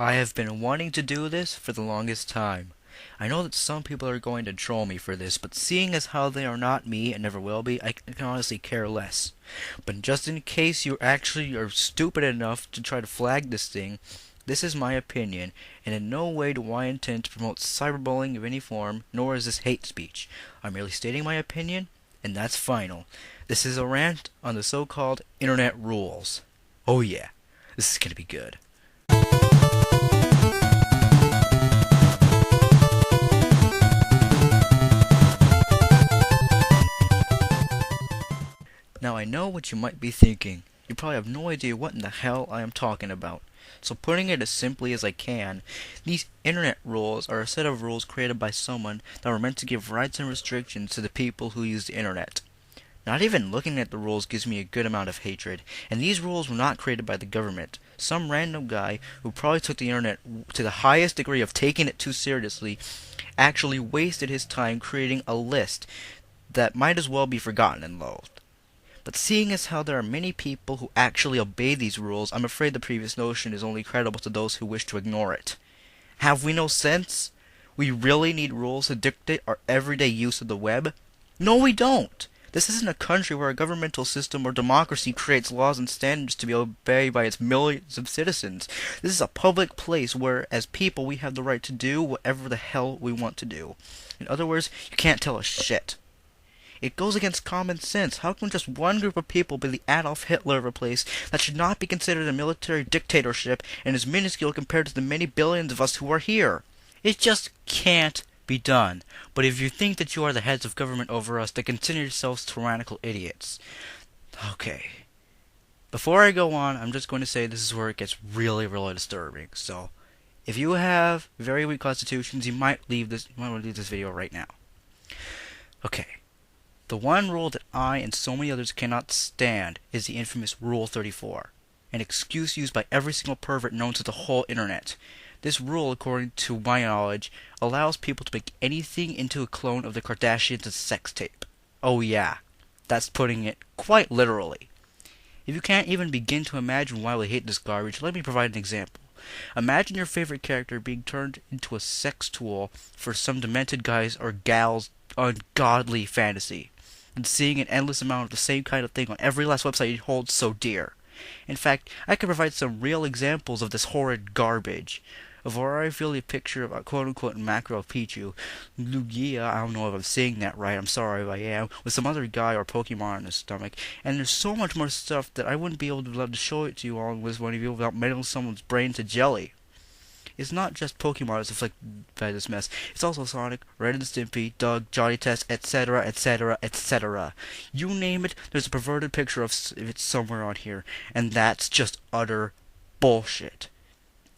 I have been wanting to do this for the longest time. I know that some people are going to troll me for this, but seeing as how they are not me and never will be, I can honestly care less. But just in case you actually are stupid enough to try to flag this thing, this is my opinion, and in no way do I intend to promote cyberbullying of any form, nor is this hate speech. I'm merely stating my opinion, and that's final. This is a rant on the so-called internet rules. Oh yeah, this is gonna be good. Now I know what you might be thinking. You probably have no idea what in the hell I am talking about. So putting it as simply as I can, these internet rules are a set of rules created by someone that were meant to give rights and restrictions to the people who use the internet. Not even looking at the rules gives me a good amount of hatred, and these rules were not created by the government. Some random guy who probably took the internet to the highest degree of taking it too seriously actually wasted his time creating a list that might as well be forgotten and loathed. But seeing as how there are many people who actually obey these rules, I'm afraid the previous notion is only credible to those who wish to ignore it. Have we no sense? We really need rules to dictate our everyday use of the web? No, we don't! This isn't a country where a governmental system or democracy creates laws and standards to be obeyed by its millions of citizens. This is a public place where, as people, we have the right to do whatever the hell we want to do. In other words, you can't tell us shit. It goes against common sense. How can just one group of people be the Adolf Hitler of a place that should not be considered a military dictatorship and is minuscule compared to the many billions of us who are here? It just can't be done. But if you think that you are the heads of government over us, then consider yourselves tyrannical idiots. Okay. Before I go on, I'm just going to say this is where it gets really, really disturbing. So, if you have very weak constitutions, you might want to leave this video right now. Okay. The one rule that I and so many others cannot stand is the infamous Rule 34, an excuse used by every single pervert known to the whole internet. This rule, according to my knowledge, allows people to make anything into a clone of the Kardashians' sex tape. Oh yeah, that's putting it quite literally. If you can't even begin to imagine why we hate this garbage, let me provide an example. Imagine your favorite character being turned into a sex tool for some demented guy's or gal's ungodly fantasy, and seeing an endless amount of the same kind of thing on every last website you hold so dear. In fact, I can provide some real examples of this horrid garbage. Of where I feel a picture of a quote-unquote macro Pichu, Lugia, I don't know if I'm saying that right, I'm sorry if I am, with some other guy or Pokemon in his stomach, and there's so much more stuff that I wouldn't be able to show it to you all with one of you without melting someone's brain to jelly. It's not just Pokemon that's afflicted by this mess. It's also Sonic, Ren and Stimpy, Doug, Johnny Test, etc., etc., etc. You name it, there's a perverted picture of it somewhere on here. And that's just utter bullshit.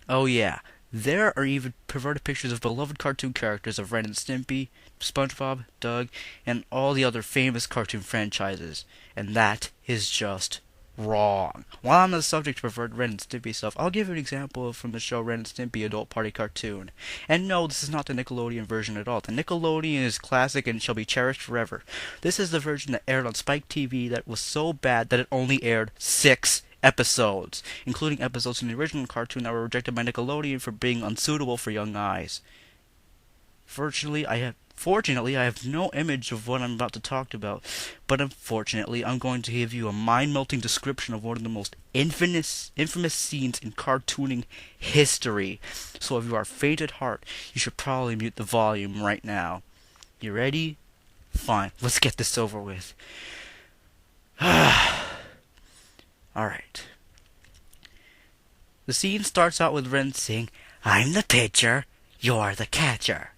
Oh yeah, there are even perverted pictures of beloved cartoon characters of Ren and Stimpy, SpongeBob, Doug, and all the other famous cartoon franchises. And that is just wrong. While I'm on the subject of perverted Ren and Stimpy stuff, I'll give you an example from the show Ren and Stimpy Adult Party Cartoon. And no, this is not the Nickelodeon version at all. The Nickelodeon is classic and shall be cherished forever. This is the version that aired on Spike TV that was so bad that it only aired 6 episodes, including episodes in the original cartoon that were rejected by Nickelodeon for being unsuitable for young eyes. Fortunately, I have no image of what I'm about to talk about, but unfortunately, I'm going to give you a mind-melting description of one of the most infamous scenes in cartooning history. So if you are faint at heart, you should probably mute the volume right now. You ready? Fine, let's get this over with. Alright. The scene starts out with Ren saying, "I'm the pitcher, you're the catcher."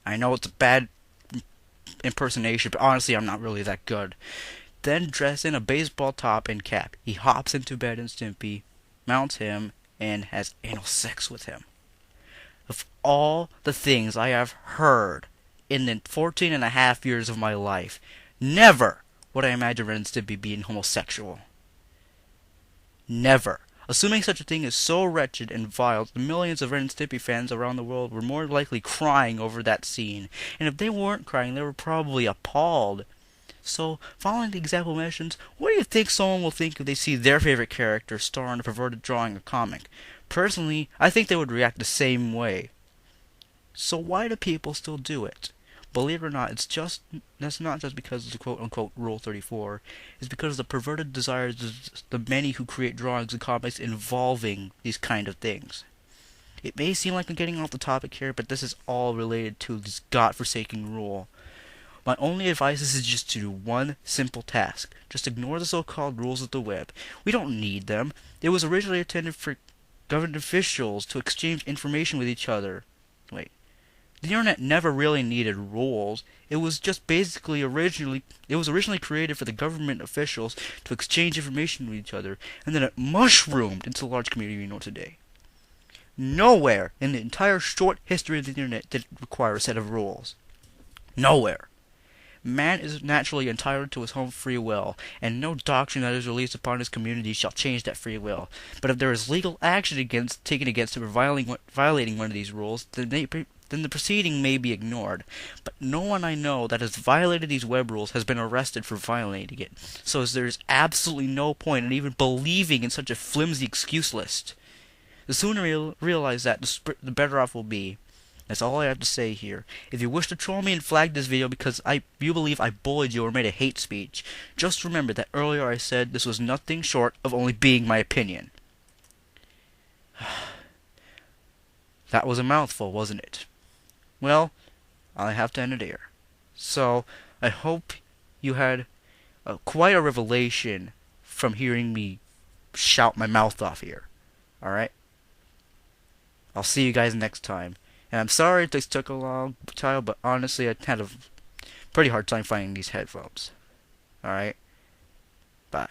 I know it's a bad impersonation, but honestly I'm not really that good. Then, dressed in a baseball top and cap, he hops into bed and Stimpy mounts him and has anal sex with him. Of all the things I have heard in the 14 and a half years of my life, never would I imagine Ren and Stimpy being homosexual. Never. Assuming such a thing is so wretched and vile, the millions of Ren and Stimpy fans around the world were more likely crying over that scene. And if they weren't crying, they were probably appalled. So, following the example mentions, what do you think someone will think if they see their favorite character star in a perverted drawing or comic? Personally, I think they would react the same way. So why do people still do it? Believe it or not, that's not just because of the quote unquote Rule 34. It's because of the perverted desires of the many who create drawings and comics involving these kind of things. It may seem like I'm getting off the topic here, but this is all related to this godforsaken rule. My only advice is just to do one simple task. Just ignore the so-called rules of the web. We don't need them. It was originally intended for government officials to exchange information with each other. Wait. The internet never really needed rules. It was originally created for the government officials to exchange information with each other, and then it mushroomed into the large community we know today. Nowhere in the entire short history of the internet did it require a set of rules. Nowhere. Man is naturally entitled to his own free will, and no doctrine that is released upon his community shall change that free will. But if there is legal action taken against him for violating one of these rules, then the proceeding may be ignored. But no one I know that has violated these web rules has been arrested for violating it. So there is absolutely no point in even believing in such a flimsy excuse list. The sooner you realize that, the better off we'll be. That's all I have to say here. If you wish to troll me and flag this video because you believe I bullied you or made a hate speech, just remember that earlier I said this was nothing short of only being my opinion. That was a mouthful, wasn't it? Well, I have to end it here. So, I hope you had quite a revelation from hearing me shout my mouth off here. Alright? I'll see you guys next time. And I'm sorry this took a long time, but honestly, I had a pretty hard time finding these headphones. Alright? Bye.